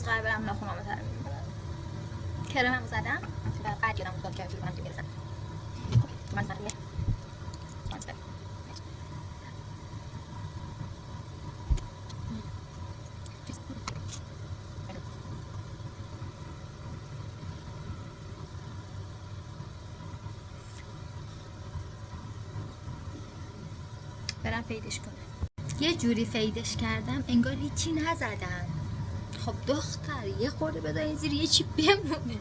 قرار برم ناخونامو ترمیم کنم. کرممو زدم و بعد یادم افتاد که شروع کنم دیگه بزنم. من سریع برم فیدش کنم. یه جوری فیدش کردم انگار هیچی نزدم. خب دختر یه خورده بذارین زیر یه چی بمونه.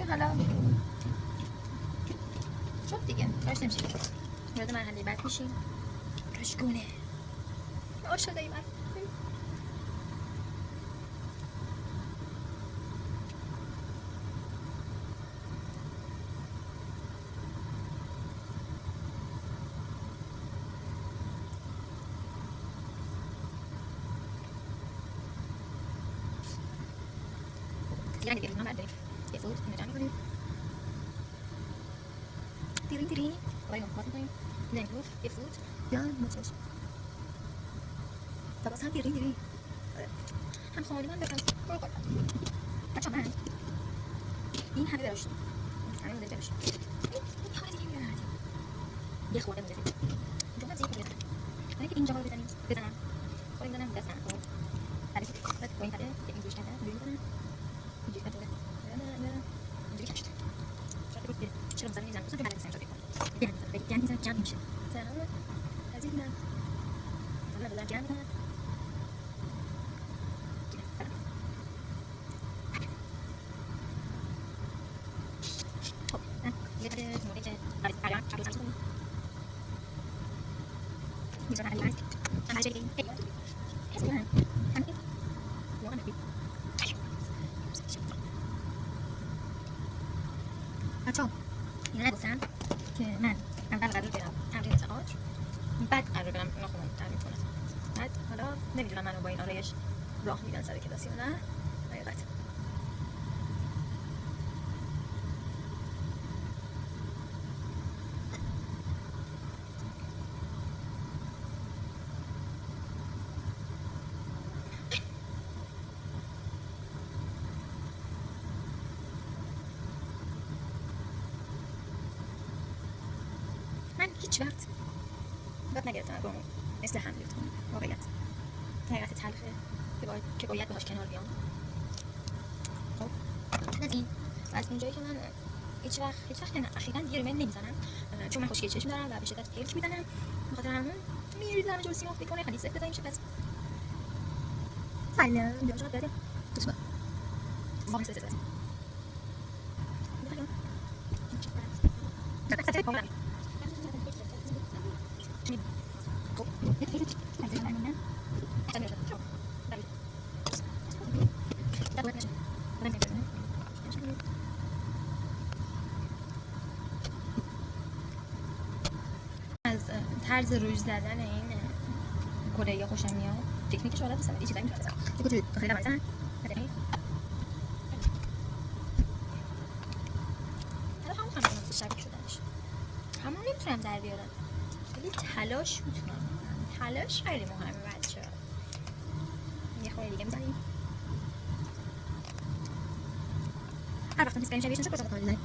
حالا شد دیگه، کارش نمیشه. وارد مرحله بعد میشیم. رشگونه شده ای من دیگه دیگه اینا برداریم. یه فوت اینو جمع می‌کنیم. تیرین تیرین ولی باز می‌کنیم. نمی‌گفت یه فوت یا مچش. تا باز هم تیرین تیرین. هم خواهی من بکنم. برو خورد. بچه من این همه براشتیم. همه مونده براشتیم. این همه دیگه می‌بردیم. یه خورده مونده براشتیم. اینجا هم زیاد بردیم. ولی که اینجا رو بزنم. خوریم دانم دستم. بعد با این طبعه که این گوش کردن اینجوری می‌کنم. اینجوری کردن. اینجوری کشت. چرا مثلا می‌زنم؟ مثلا بعد می‌زنم شده. یعنی مثلا جمع میشه. مثلا از این من حالا بلند جمع می‌کنم. خب من یه ذره موقعی که برام چطور کنم. می‌ذارم علی من. من جایی که حس کنم. همین واقعا نبی. بچه‌ها اینا نگفتم که من اول قرار برم تمرین تئاتر، بعد قرار برم ناخونم تمرین کنم. بعد حالا نمیدونم منو با این آرایش راه میدن سر کلاس یا نه. حقیقت من هیچ وقت یاد نگرفتم با مثل همیلتون واقعیت حقیقت تلخه که باید باهاش کنار بیام. خب از این از اونجایی که من هیچ وقت که اخیراً دیگه ریمیل نمیزنم چون من خوشگل چشم دارم و به شدت هیلک میزنم، بخاطر همون میریزم جلو سیماف میکنه خیلی زفت میشه. پس سلام اینجا شما بیاده دوست با واقعا سه سه از طرز روش زدن این کره خوشم میاد. تکنیکش حالا دوستم یه چیزایی میتونم بزنم. یه کوچولو داخلی رو بزنم. حالا همون هم شبیه شدنش. همون نمیتونم در بیارم. ولی تلاش میتونم. تلاش خیلی مهمه بچه‌ها. یه خورده دیگه میزنیم. هر وقت می‌سکنیم شبیهش نشه کجا می‌کنیم؟